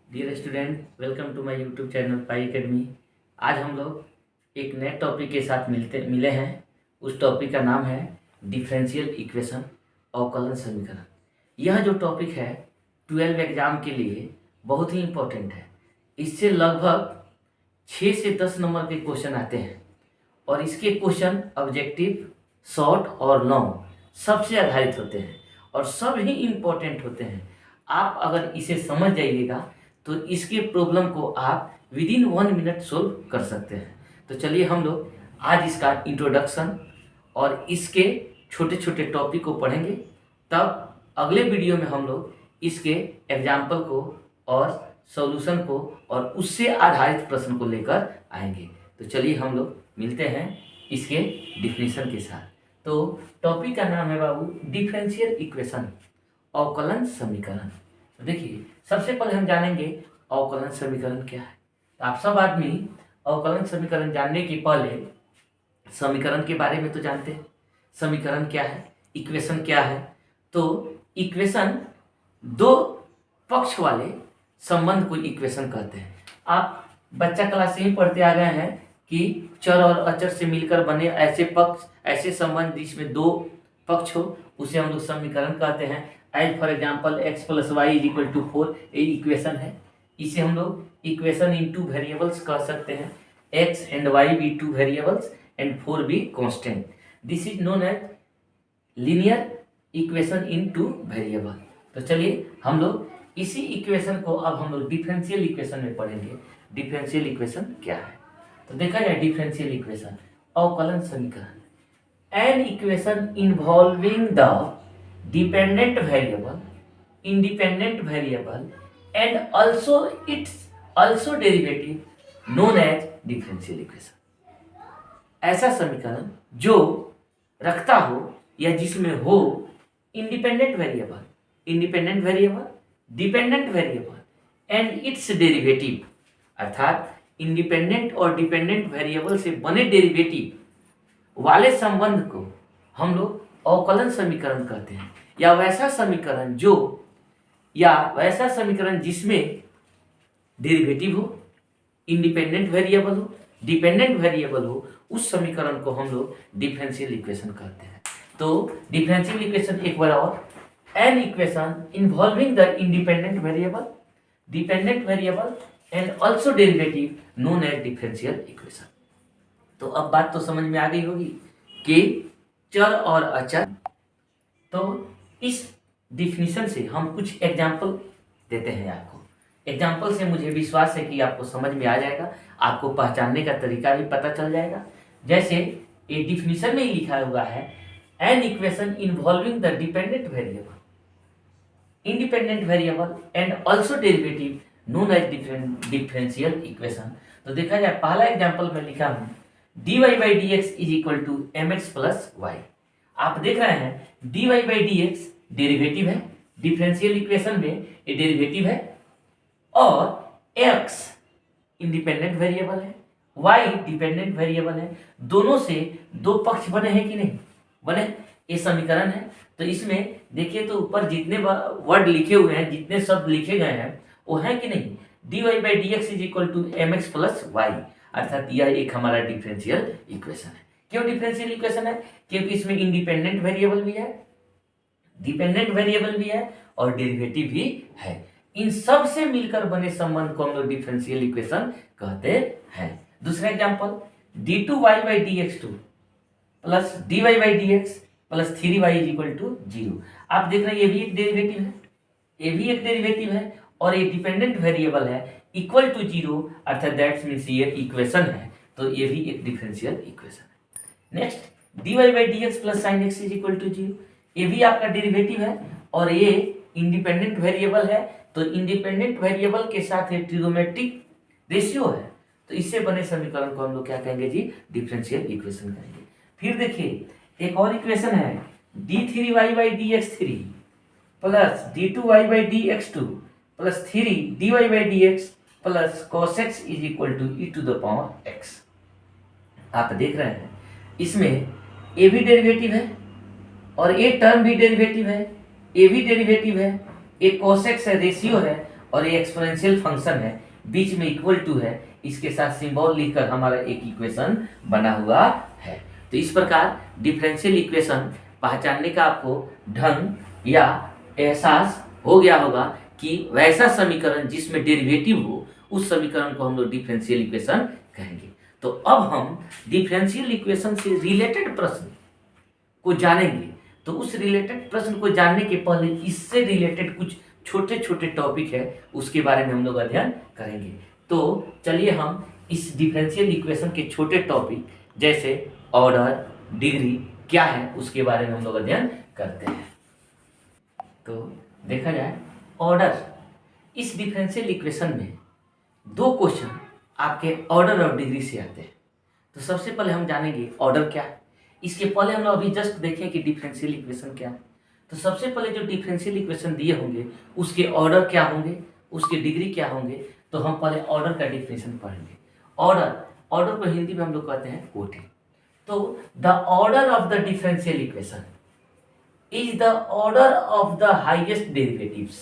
Dear student, welcome to my YouTube channel Pi Academy. आज हम लोग एक नए टॉपिक के साथ मिले हैं। उस टॉपिक का नाम है डिफरेंशियल इक्वेशन, अवकलन समीकरण। यह जो टॉपिक है 12 एग्जाम के लिए बहुत ही इम्पोर्टेंट है। इससे लगभग 6 से 10 नंबर के क्वेश्चन आते हैं और इसके क्वेश्चन ऑब्जेक्टिव, शॉर्ट और लॉन्ग सबसे आधारित होते हैं और सब ही इम्पोर्टेंट होते हैं। आप अगर इसे समझ जाइएगा तो इसके प्रॉब्लम को आप विद इन 1 मिनट सोल्व कर सकते हैं। तो चलिए हम लोग आज इसका इंट्रोडक्शन और इसके छोटे छोटे टॉपिक को पढ़ेंगे। तब अगले वीडियो में हम लोग इसके एग्जाम्पल को और सॉल्यूशन को और उससे आधारित प्रश्न को लेकर आएंगे। तो चलिए हम लोग मिलते हैं इसके डिफिनीशन के साथ। तो टॉपिक का नाम है बाबू डिफरेंशियल इक्वेशन, अवकलन समीकरण। तो देखिए, सबसे पहले हम जानेंगे अवकलन समीकरण क्या है। तो आप सब आदमी अवकलन समीकरण जानने के पहले समीकरण के बारे में तो जानते हैं। समीकरण क्या है, इक्वेशन क्या है। तो इक्वेशन दो पक्ष वाले संबंध को इक्वेशन कहते हैं। आप बच्चा क्लास से ही पढ़ते आ गए हैं कि चर और अचर से मिलकर बने ऐसे पक्ष, ऐसे संबंध जिसमें दो पक्ष हो, उसे हम लोग समीकरण कहते हैं। As for example X plus Y is equal to 4, ये इक्वेशन है। इसे हम लोग इक्वेशन इन टू वेरिएबल्स कह सकते हैं। X and Y be two variables and 4 be constant. This is known as linear equation in two variable. तो चलिए हम लोग इसी इक्वेशन को अब हम लोग डिफरेंशियल इक्वेशन में पढ़ेंगे। डिफरेंशियल इक्वेशन क्या है, तो देखा जाए डिफरेंशियल इक्वेशन अवकलन समीकरण, N equation involving the dependent variable, independent variable and also its also derivative known as differential equation। ऐसा समीकरण जो रखता हो या जिसमें हो independent variable, dependent variable and it's derivative, अर्थात इंडिपेंडेंट और डिपेंडेंट वेरिएबल से बने डेरिवेटिव वाले संबंध को हम लोग अवकलन समीकरण कहते हैं। या वैसा समीकरण जिसमें डेरिवेटिव हो, इंडिपेंडेंट वेरिएबल हो, डिपेंडेंट वेरिएबल हो, उस समीकरण को हम लोग डिफरेंशियल इक्वेशन कहते हैं। तो डिफरेंशियल इक्वेशन एक बार और, an equation involving the independent variable, dependent variable and also derivative known as differential equation. तो अब बात तो समझ में आ गई होगी कि चर और अचर। तो इस डिफिनीशन से हम कुछ एग्जाम्पल देते हैं आपको। एग्जाम्पल से मुझे विश्वास है कि आपको समझ में आ जाएगा, आपको पहचानने का तरीका भी पता चल जाएगा। जैसे ये डिफिनीशन में ही लिखा हुआ है, an equation involving the dependent variable, independent variable and also derivative known as differential equation. तो देखा जाए, पहला एग्जाम्पल में लिखा हूं dy by dx is equal to mx plus Y. आप देख रहे हैं dy by dx डेरिवेटिव है, डिफरेंशियल इक्वेशन में ये डेरिवेटिव है, और x इंडिपेंडेंट वेरिएबल है, y डिपेंडेंट वेरिएबल है। दोनों से दो पक्ष बने हैं कि नहीं बने, ये समीकरण है। तो इसमें देखिए तो ऊपर जितने वर्ड लिखे हुए हैं, जितने शब्द लिखे गए हैं वो हैं कि नहीं, dy by dx is equal to mx plus Y, अर्थात यह एक हमारा डिफरेंशियल इक्वेशन है। क्यों डिफरेंशियल इक्वेशन है? क्योंकि इसमें इंडिपेंडेंट वेरिएबल भी है, डिपेंडेंट वेरिएबल भी है और डेरिवेटिव भी है। इन सब से मिलकर बने संबंध को हम लोग डिफरेंशियल इक्वेशन कहते हैं। दूसरा example d2y by dx2 plus dy by dx plus 3y is equal to 0। आप देख रहे हैं ये भी एक डेरिवेटिव है, ये भी एक डेरिवेटिव है और ये डिपेंडेंट वेरिएबल है, इक्वल टू 0, अर्थात दैट्स मीन्स ये इक्वेशन है। तो ये भी एक डिफरेंशियल इक्वेशन है। Next dy by dx plus sin x is equal to 0, ये भी आपका डेरिवेटिव है और ये इंडिपेंडेंट वेरिएबल है। तो इंडिपेंडेंट वेरिएबल के साथ ये ट्रिगोमेट्रिक रेशियो है, तो इससे बने समीकरण को हम लोग क्या कहेंगे जी, डिफरेंशियल इक्वेशन कहेंगे। फिर देखिए एक और इक्वेशन है d3y by dx3 plus d2y by dx2 plus 3 dy by dx plus cos x is equal to e to the power x। आप देख रहे हैं इसमें a भी डेरिवेटिव है और a टर्म भी डेरिवेटिव है, a भी डेरिवेटिव है, एक cos x है, रेशियो है और ये एक्सपोनेंशियल फंक्शन है, बीच में इक्वल टू है, इसके साथ सिंबल लिखकर हमारा एक इक्वेशन बना हुआ है। तो इस प्रकार डिफरेंशियल इक्वेशन पहचानने का आपको ढंग या एहसास हो गया होगा कि वैसा समीकरण जिसमें डेरिवेटिव हो उस समीकरण को हम लोग डिफरेंशियल इक्वेशन कहेंगे। तो अब हम डिफरेंशियल इक्वेशन से रिलेटेड प्रश्न को जानेंगे। तो उस रिलेटेड प्रश्न को जानने के पहले इससे रिलेटेड कुछ छोटे छोटे टॉपिक है, उसके बारे में हम लोग अध्ययन करेंगे। तो चलिए हम इस डिफरेंशियल इक्वेशन के छोटे टॉपिक जैसे ऑर्डर, डिग्री क्या है उसके बारे में हम लोग अध्ययन करते हैं। तो देखा जाए ऑर्डर, इस डिफरेंशियल इक्वेशन में दो क्वेश्चन आपके ऑर्डर और डिग्री से आते हैं। तो सबसे पहले हम जानेंगे ऑर्डर क्या है। इसके पहले हम लोग अभी जस्ट देखें कि डिफरेंशियल इक्वेशन क्या है। तो सबसे पहले जो डिफरेंशियल इक्वेशन दिए होंगे उसके ऑर्डर क्या होंगे, उसके डिग्री क्या होंगे। तो हम पहले ऑर्डर का डिफिनेशन पढ़ेंगे। ऑर्डर को हिंदी में हम लोग कहते हैं कोटि। तो the order of the differential equation is the order of the highest derivatives.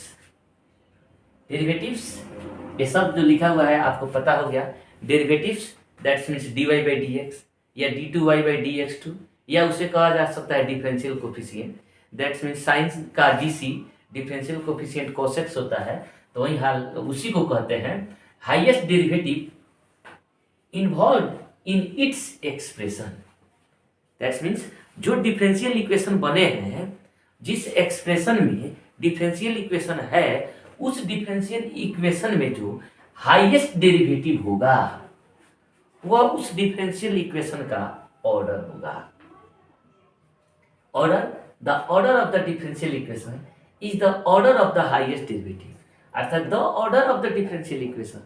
ये सब जो लिखा हुआ है आपको पता हो गया। Derivatives that means dy by dx या d2y बाई dx2, या उसे कहा जा सकता है differential coefficient, that means science का gc डिफरेंशियल कोफिशिएंट कोसेक्स होता है। तो वही हाल उसी को कहते हैं highest derivative involve in its expression. That means जो डिफरेंशियल इक्वेशन बने हैं, जिस एक्सप्रेशन में डिफरेंशियल इक्वेशन है, उस डिफरेंशियल इक्वेशन में जो हाईएस्ट डेरिवेटिव होगा वह उस डिफरेंशियल इक्वेशन का ऑर्डर होगा। Order, the order of the differential equation is the order of the highest derivative. अर्थात the order of the differential equation,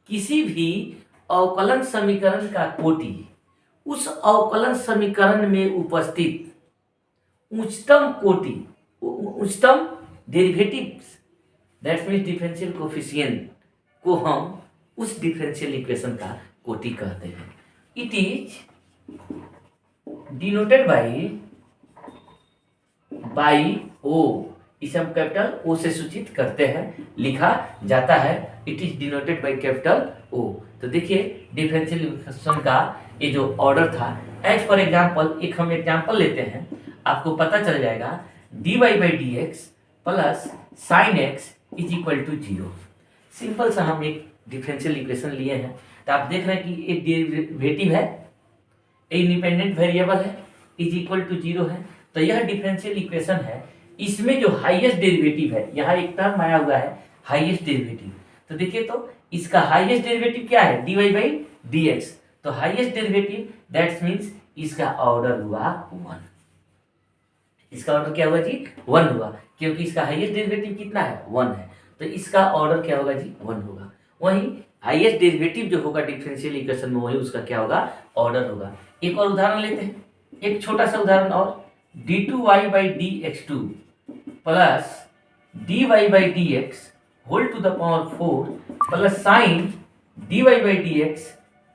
किसी भी अवकलन समीकरण का कोटि उस अवकलन समीकरण में उपस्थित उच्चतम कोटि, उच्चतम derivatives that means differential coefficient को हम उस डिफरेंशियल इक्वेशन का कोटि कहते हैं। It is denoted by O, इसे हम कैपिटल ओ से सूचित करते हैं, लिखा जाता है। It is denoted by capital O. तो देखिए डिफरेंशियल इक्वेशन का ये जो ऑर्डर था, एज फॉर एग्जाम्पल एक हम एग्जाम्पल लेते हैं, आपको पता चल जाएगा dy by dx plus sine X is equal to 0। Simple सा हम एक डिफरेंशियल इक्वेशन लिए हैं। तो आप देख रहे हैं कि एक डेरिवेटिव है, इंडिपेंडेंट वेरिएबल है, इज इक्वल टू 0 है। तो यह डिफरेंशियल इक्वेशन है, इसमें जो हाईएस्ट डेरिवेटिव है, यहाँ एक टर्म आया हुआ है हाईएस्ट डेरिवेटिव। तो देखिए तो इसका हाईएस्ट डेरिवेटिव क्या है, dy बाई dx। तो हाईएस्ट डेरिवेटिव दैट मीन्स इसका ऑर्डर हुआ 1। इसका ऑर्डर क्या हुआ जी, 1 हुआ, क्योंकि इसका हाईएस्ट डेरिवेटिव कितना है, 1 है। तो इसका ऑर्डर क्या होगा जी, 1 होगा। वहीं हाईएस्ट डेरिवेटिव जो होगा डिफरेंशियल इक्वेशन में, वही उसका क्या होगा, ऑर्डर होगा। एक और उदाहरण लेते हैं, एक छोटा सा उदाहरण और, d2y by dx2 plus dy by dx whole to the power 4 plus sine dy by dx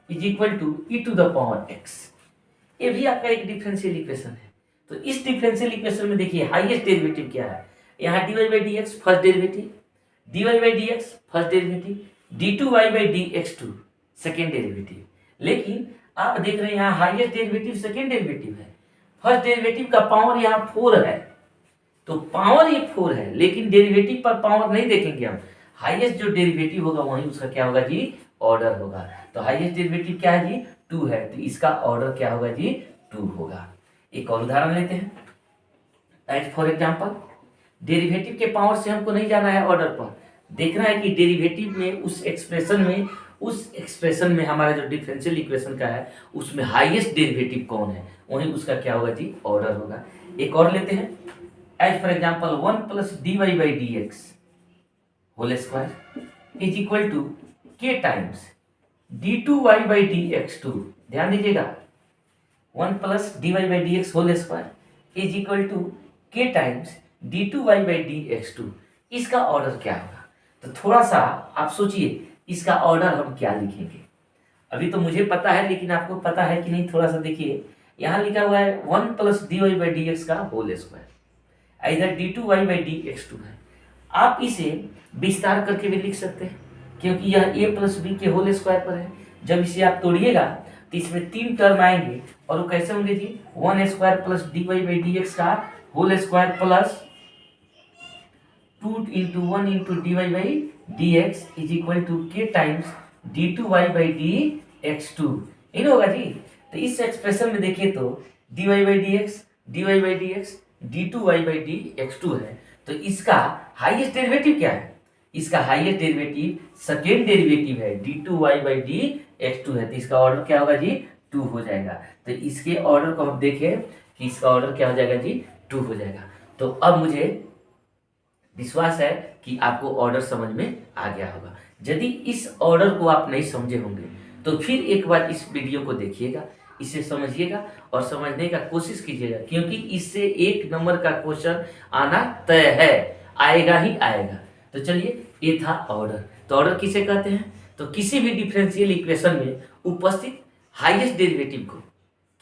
is equal to e to the power x। ये भी आपका एक डिफरेंशियल इक्वेशन है। तो इस डिफरेंशियल इक्वेशन में देखिए हाईएस्ट डेरिवेटिव क्या है, यहाँ dy by dx first derivative, dy by dx first derivative, d2y by dx2 second derivative. लेकिन आप देख रहे हैं यहाँ हाईएस्ट डेरिवेटिव सेकेंड डेरिवेटिव है, फर्स्ट डेरिवेटिव का पावर यहाँ 4 है। तो पावर ये 4 है, लेकिन डेरिवेटिव पर पावर नहीं देखेंगे हम। हाईएस्ट जो डेरिवेटिव होगा वहीं उसका क्या होगा जी, ऑर्डर होगा। तो हाईएस्ट डेरिवेटिव क्या है जी, 2 है। तो इसका ऑर्डर क्या होगा जी, 2 होगा। एक और उदाहरण लेते हैं, एज फॉर एग्जाम्पल डेरिवेटिव के पावर से हमको नहीं जाना है, ऑर्डर पर देखना है कि डेरिवेटिव में उस एक्सप्रेशन में हमारा जो डिफरेंशियल इक्वेशन का है उसमें हाईएस्ट डेरिवेटिव कौन है, वहीं उसका क्या होगा जी, ऑर्डर होगा। एक और लेते हैं, as for example 1 plus dy by dx whole square is equal to k times d2y by dx2। ध्यान दीजिएगा, 1 plus dy by dx whole square is equal to k times d2y by dx2। इसका order क्या होगा। तो थोड़ा सा आप सोचिए इसका ऑर्डर हम क्या लिखेंगे। अभी तो मुझे पता है, लेकिन आपको पता है कि नहीं, थोड़ा सा देखिए। यहाँ लिखा हुआ है 1 प्लस dy बाई dx का होल स्क्वायर, इधर d2y बाई dx2 है। आप इसे विस्तार करके भी लिख सकते हैं, क्योंकि यह ए प्लस बी के होल स्क्वायर पर है। जब इसे आप तोड़िएगा तो इसमें 3 टर्म आएंगे, और वो कैसे होंगे जी, 1 square plus dy by D X का whole square plus 2 into 1 into dy by D x is equal to K times d2y by D x two, इन होगा जी। तो इस एक्सप्रेशन में देखिए तो dy by D X, dy by D X, d2y by D x two है। तो इसका हाईएस्ट डेरिवेटिव क्या है, इसका हाईएस्ट डेरिवेटिव सेकेंड डेरिवेटिव है d2y by D x two है। तो इसका ऑर्डर क्या होगा जी, 2 हो जाएगा। तो इसके ऑर्डर को हम देखें कि इसका ऑर्डर क्या हो जाएगा जी, 2 हो जाएगा। तो अब मुझे विश्वास है कि आपको ऑर्डर समझ में आ गया होगा। यदि इस ऑर्डर को आप नहीं समझे होंगे तो फिर एक बार इस वीडियो को देखिएगा, इसे समझिएगा और समझने का कोशिश कीजिएगा, क्योंकि इससे 1 नंबर का क्वेश्चन आना तय है, आएगा ही आएगा। तो चलिए, ये था ऑर्डर। तो ऑर्डर किसे कहते हैं, तो किसी भी डिफरेंशियल इक्वेशन में उपस्थित हाईएस्ट डेरिवेटिव को,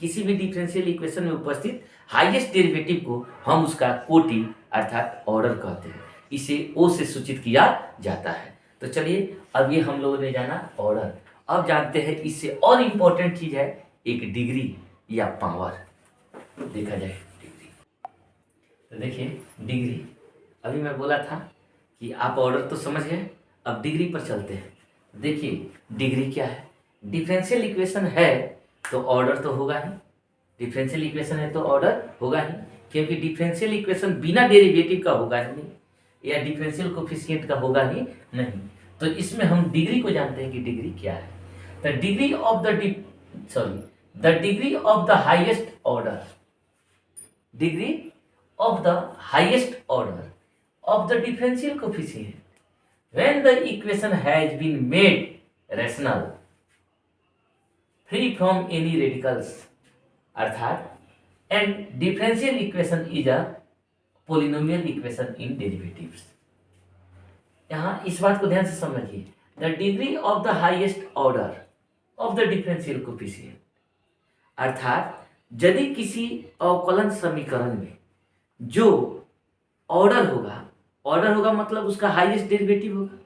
किसी भी डिफरेंशियल इक्वेशन में उपस्थित हाईएस्ट डेरिवेटिव को हम उसका कोटि अर्थात ऑर्डर कहते हैं। इसे ओ से सूचित किया जाता है। तो चलिए, अब ये हम लोगों ने जाना ऑर्डर। अब जानते हैं इससे और इम्पोर्टेंट चीज है एक डिग्री या पावर। देखा जाए डिग्री, तो देखिए डिग्री, अभी मैं बोला था कि आप ऑर्डर तो समझ गए, अब डिग्री पर चलते हैं। देखिए डिग्री क्या है, डिफरेंशियल इक्वेशन है तो ऑर्डर तो होगा ही, डिफरेंशियल इक्वेशन है तो ऑर्डर होगा ही, क्योंकि डिफरेंशियल इक्वेशन बिना डेरिवेटिव का होगा ही नहीं, या डिफरेंशियल कोफिशिएंट का होगा ही नहीं। तो इसमें हम डिग्री को जानते हैं कि डिग्री क्या है। The degree of the degree of the highest order, degree of the highest order of the differential coefficient when the equation has been made rational free from any radicals, अर्थात and differential equation is a polynomial equation in derivatives। यहाँ इस बात को ध्यान से समझिए, the degree of the highest order of the differential coefficient, अर्थात यदि किसी अवकलन समीकरण में जो ऑर्डर होगा, ऑर्डर होगा मतलब उसका हाईएस्ट डेरिवेटिव होगा,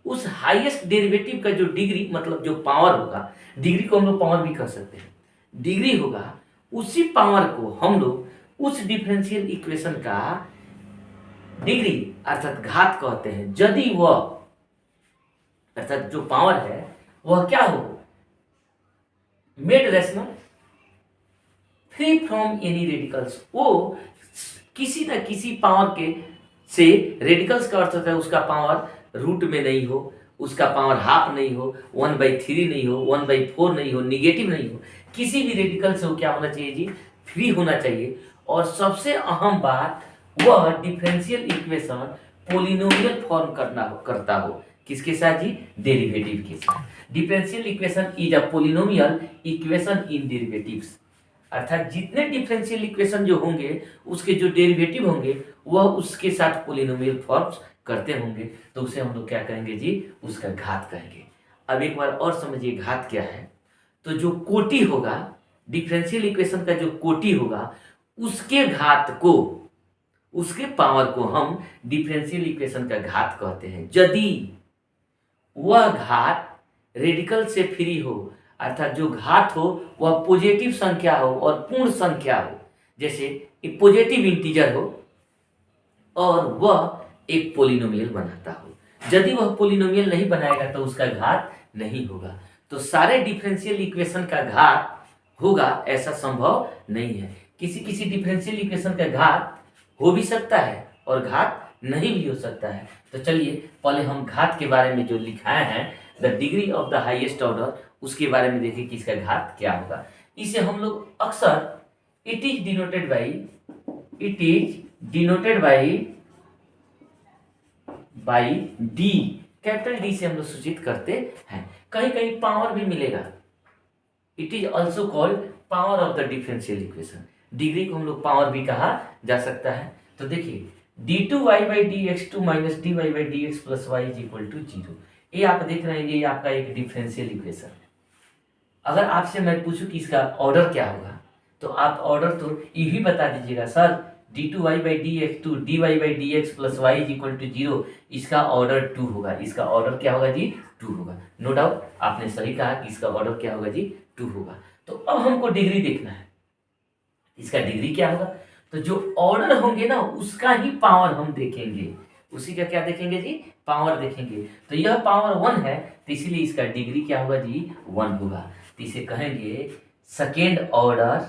उस हाईएस्ट डेरिवेटिव का जो डिग्री मतलब जो पावर होगा, डिग्री को हम लोग पावर भी कर सकते हैं, डिग्री होगा, उसी पावर को हम लोग उस डिफरेंशियल इक्वेशन का डिग्री अर्थात घात कहते हैं। यदि वह अर्थात जो पावर है वह क्या हो, made rational free from any radicals, वो किसी न किसी पावर के से, रेडिकल्स का अर्थ होता है उसका पावर रूट में नहीं हो, उसका पावर हाफ नहीं हो, 1/3 नहीं हो, 1/4 नहीं हो, निगेटिव नहीं हो, किसी भी रेडिकल से वो क्या होना चाहिए जी, फ्री होना चाहिए। और सबसे अहम बात, वह डिफरेंशियल इक्वेशन पोलिनोमियल फॉर्म करता हो, किसके साथ जी, डेरिवेटिव के साथ। Differential equation is a polynomial equation in derivatives, अर्थात जितने डिफरेंशियल इक्वेशन जो होंगे उसके जो डेरिवेटिव होंगे वह उसके साथ पोलिनोमियल फॉर्म्स करते होंगे, तो उसे हम लोग क्या करेंगे जी, उसका घात कहेंगे। अब एक बार और समझिए घात क्या है। तो जो कोटि होगा, डिफरेंशियल इक्वेशन का जो कोटि होगा, उसके घात को, उसके पावर को हम डिफरेंशियल इक्वेशन का घात कहते हैं। यदि वह घात रेडिकल से फ्री हो, अर्थात जो घात हो वह पॉजिटिव संख्या हो और पूर्ण संख्या हो, जैसे एक पॉजिटिव इंटीजर हो और वह एक पोलिनोमियल बनाता हो। यदि वह पोलिनोमियल नहीं बनाएगा तो उसका घात नहीं होगा। तो सारे डिफरेंशियल इक्वेशन का घात होगा ऐसा संभव नहीं है। किसी किसी डिफरेंशियल इक्वेशन का घात हो भी सकता है और घात नहीं भी हो सकता है। तो चलिए पहले हम घात के बारे में जो लिखाए हैं, the degree of the highest order, उसके बारे में देखिए कि इसका घात क्या होगा। इसे हम लोग अक्सर it is denoted by D, capital D से हम लोग सूचित करते हैं। कहीं कहीं पावर भी मिलेगा, it is also called power of the differential equation. Degree को हम लोग पावर भी कहा जा सकता है। तो देखिए d2y by D x two minus dy by D x plus Y is equal to 0। ये आप देख रहे हैं, ये आपका एक डिफरेंशियल इक्वेशन है। अगर आपसे मैं पूछूं कि इसका ऑर्डर क्या होगा, तो आप ऑर्डर तो ये भी बता दीजिएगा sir d2y/dx dy/dx plus y is equal to 0, इसका ऑर्डर 2 होगा। इसका ऑर्डर क्या होगा जी? 2 होगा। नो डाउट आपने सही कहा कि इसका ऑर्डर क्या होगा जी? 2 होगा। तो अब हमको डिग्री देखना है, इसका डिग्री क्या होगा? तो जो ऑर्डर होंगे ना उसका ही पावर हम देखेंगे, उसी का क्या देखेंगे जी? पावर देखेंगे। तो यह पावर 1 है, तो इसीलिए इसका डिग्री क्या होगा जी? 1 होगा। तो इसे कहेंगे सेकेंड ऑर्डर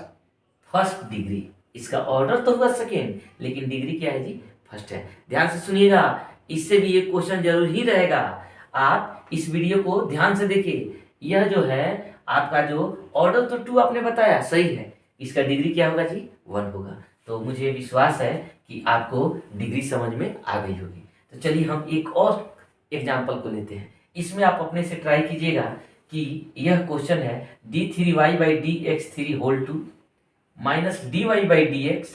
फर्स्ट डिग्री। इसका ऑर्डर तो हुआ सेकेंड, लेकिन डिग्री क्या है जी? फर्स्ट है। ध्यान से सुनिएगा, इससे भी एक क्वेश्चन जरूर ही रहेगा। आप इस वीडियो को ध्यान से देखिए। यह जो है आपका जो ऑर्डर तो 2 आपने बताया सही है, इसका डिग्री क्या होगा जी? 1 होगा। तो मुझे विश्वास है कि आपको डिग्री समझ में आ गई होगी। तो चलिए हम एक और एग्जाम्पल को लेते हैं। इसमें आप अपने से ट्राई कीजिएगा कि यह क्वेश्चन है d3y/dx3 whole 2 minus dy/dx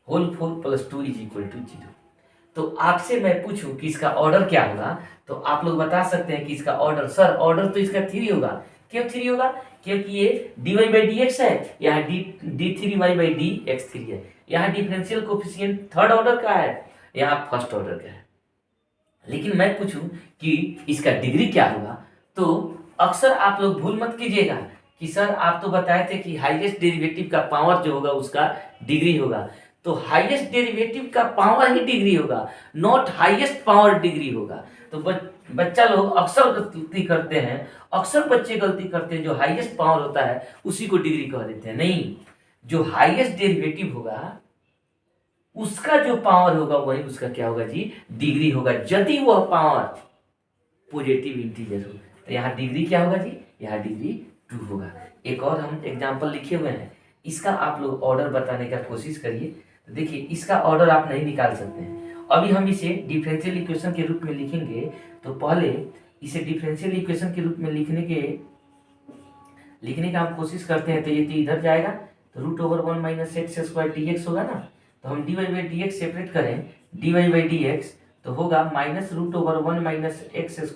whole 4 plus 2 is equal to 0। तो आपसे मैं पूछूं कि इसका ऑर्डर क्या होगा, तो आप लोग बता सकते हैं कि इसका ऑर्डर, सर ऑर्डर तो इसका 3 होगा। क्यों 3 होगा? क्योंकि ये dy/dx है, यहाँ d3y/dx3 है, यहाँ डिफरेंशियल कोफिशिएंट थर्ड ऑर्डर का है, यहाँ फर्स्ट ऑर्डर का है। लेकिन मैं पूछूं कि इसका डिग्री क्या होगा, तो अक्सर आप लोग भूल मत कीजिएगा कि सर आप तो बताए थे कि हाईएस्ट डेरिवेटिव का पावर जो होगा उसका डिग्री होगा। तो हाईएस्ट डेरिवेटिव का पावर ही डिग्री होगा, नॉट हाईएस्ट पावर डिग्री होगा। तो बच्चा लोग अक्सर गलती करते हैं, अक्सर बच्चे गलती करते हैं, जो हाईएस्ट पावर होता है उसी को डिग्री कह देते हैं। नहीं, जो हाईएस्ट डेरिवेटिव होगा उसका जो पावर होगा वही उसका क्या होगा जी? डिग्री होगा, यदि वह पावर पॉजिटिव इंटीजर हो। तो यहाँ डिग्री क्या होगा जी? यहाँ डिग्री 2 होगा। एक और हम एग्जांपल लिखे हुए हैं, इसका आप लोग ऑर्डर बताने का कोशिश करिए। तो देखिए इसका ऑर्डर आप नहीं निकाल सकते हैं। अभी हम इसे डिफरेंशियल इक्वेशन के रूप में लिखेंगे, तो पहले इसे डिफरेंशियल इक्वेशन के रूप में लिखने का हम कोशिश करते हैं। तो ये इधर जाएगा, तो √1 - x² dx होगा ना। तो हम dy/dx सेपरेट करें, dy/dx तो होगा -√1 - x²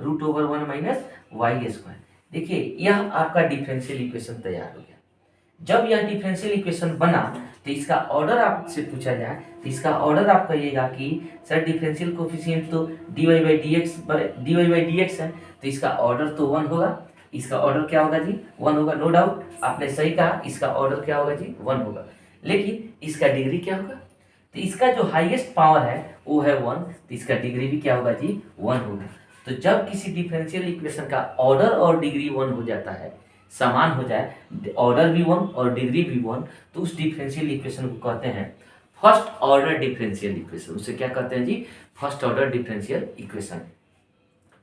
√1 - y²। देखिए यह आपका डिफरेंशियल इक्वेशन तैयार हो गया। जब यह डिफरेंशियल इक्वेशन बना तो इसका ऑर्डर आपसे पूछा जाए, तो इसका ऑर्डर आप कहिएगा कि सर डिफरेंशियल कोफिशिएंट तो dy/dx है, तो इसका ऑर्डर तो 1 होगा। इसका ऑर्डर क्या होगा जी? 1 होगा। नो डाउट आपने सही कहा, इसका ऑर्डर क्या होगा जी? 1 होगा। लेकिन इसका डिग्री क्या होगा? तो इसका जो हाईएस्ट पावर है वो है 1, तो इसका डिग्री भी क्या होगा जी? 1 होगा। तो जब किसी डिफरेंशियल इक्वेशन का ऑर्डर और डिग्री 1 हो जाता है, समान हो जाए, ऑर्डर भी 1 और डिग्री भी 1, तो उस डिफरेंशियल इक्वेशन को कहते हैं फर्स्ट ऑर्डर डिफरेंशियल इक्वेशन। उसे क्या कहते हैं जी? First order differential equation.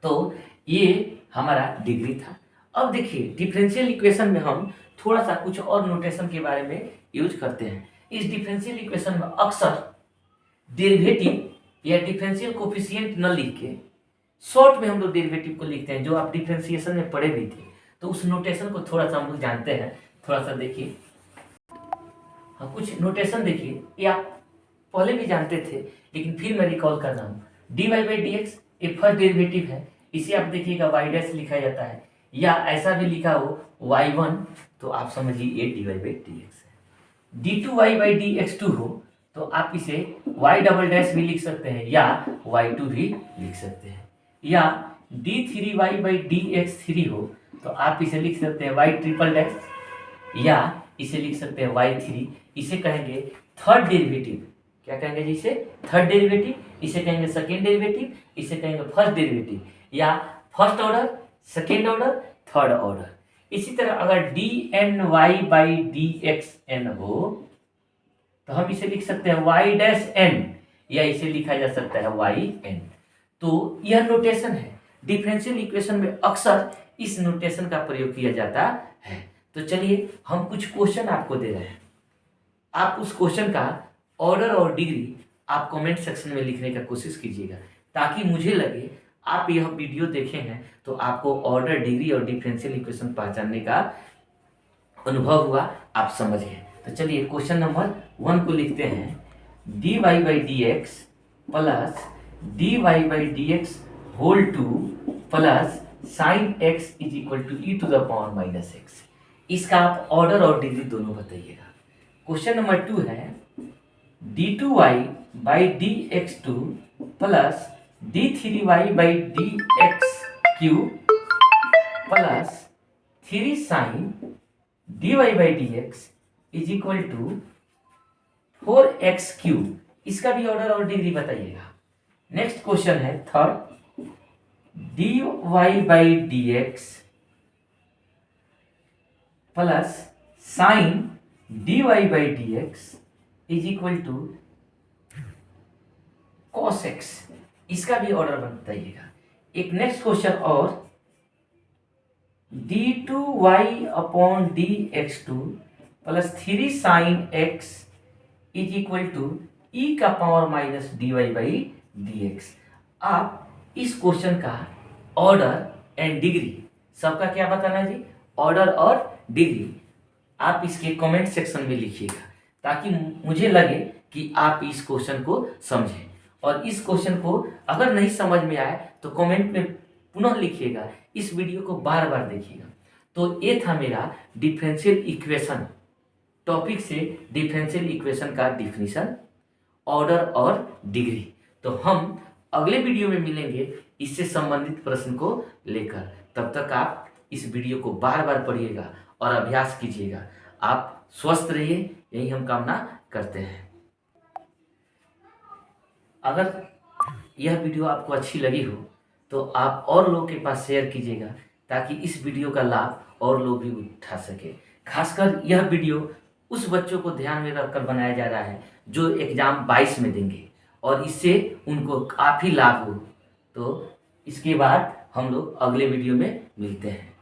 तो ये हमारा डिग्री था। अब देखिए डिफरेंशियल इक्वेशन में हम थोड़ा सा कुछ और नोटेशन के बारे में यूज करते हैं। इस डिफरेंशियल इक्वेशन में अक्सर डेरिवेटिव या डिफरेंशियल कोफिशिएंट न लिख के शॉर्ट में हम लोग डेरिवेटिव को लिखते हैं, जो आप डिफरेंशिएशन में पढ़े भी थे। तो उस नोटेशन को थोड़ा सा हम लोग जानते हैं, थोड़ा सा देखिए। हाँ, कुछ नोटेशन देखिए, ये आप पहले भी जानते थे लेकिन फिर मैं रिकॉल कर रहा हूँ। dy/dx ये फर्स्ट डेरिवेटिव है, इसे आप देखिएगा y' लिखा जाता है, या ऐसा भी लिखा हो y1, तो आप समझिए ये dy/dx है। d2y/dx2 हो तो आप इसे y" भी लिख सकते हैं या y2 भी लिख सकते हैं, या d3y/dx3 हो तो आप इसे लिख सकते हैं y', या इसे लिख सकते हैं y3। इसे कहेंगे थर्ड डेरिवेटिव। क्या कहेंगे जी? इसे थर्ड डेरिवेटिव, इसे कहेंगे सेकेंड डेरिवेटिव, इसे कहेंगे फर्स्ट डेरिवेटिव, या first order, second order, third order. इसी तरह अगर dny/dxn हो तो हम इसे लिख सकते हैं y', या इसे लिखा जा सकता है yn। तो यह नोटेशन है, डिफरेंशियल इक्वेशन में अक्सर इस नोटेशन का प्रयोग किया जाता है। तो चलिए हम कुछ क्वेश्चन आपको दे रहे हैं, आप उस क्वेश्चन का ऑर्डर और डिग्री आप कमेंट सेक्शन में लिखने का कोशिश कीजिएगा, ताकि मुझे लगे आप यह वीडियो देखे हैं तो आपको ऑर्डर, डिग्री और डिफरेंशियल इक्वेशन पहचानने का अनुभव हुआ, आप समझ गए। तो चलिए क्वेश्चन नंबर 1 को लिखते हैं, dy/dx plus dy/dx whole 2 plus sin x is equal to e⁻⁻x। इसका आप ऑर्डर और डिग्री दोनों बताइएगा। क्वेश्चन नंबर 2 है d2y by D x two plus d3y by D x cube plus 3 sine dy by D x is equal to 4x cube. इसका भी order और degree बताइएगा। नेक्स्ट क्वेश्चन है third, dy by D x plus sine dy by D x is equal to cos x। इसका भी order बताइएगा। एक next question और d2y upon D x two plus 3 sine x is equal to E का power minus dy by D X. आप इस question का order and degree सबका क्या बताना है जी, ऑर्डर और डिग्री आप इसके कमेंट सेक्शन में लिखिएगा ताकि मुझे लगे कि आप इस क्वेश्चन को समझें। और इस क्वेश्चन को अगर नहीं समझ में आए तो कमेंट में पुनः लिखिएगा, इस वीडियो को बार बार देखिएगा। तो ये था मेरा डिफरेंशियल इक्वेशन टॉपिक से डिफरेंशियल इक्वेशन का डिफिनीशन, ऑर्डर और डिग्री। तो हम अगले वीडियो में मिलेंगे इससे संबंधित प्रश्न को लेकर। तब तक आप इस वीडियो को बार बार पढ़िएगा और अभ्यास कीजिएगा। आप स्वस्थ रहिए, यही हम कामना करते हैं। अगर यह वीडियो आपको अच्छी लगी हो तो आप और लोगों के पास शेयर कीजिएगा ताकि इस वीडियो का लाभ और लोग भी उठा सके। खासकर यह वीडियो उस बच्चों को ध्यान में रखकर बनाया जा रहा है जो एग्ज़ाम 22 में देंगे और इससे उनको काफ़ी लाभ हो। तो इसके बाद हम लोग अगले वीडियो में मिलते हैं।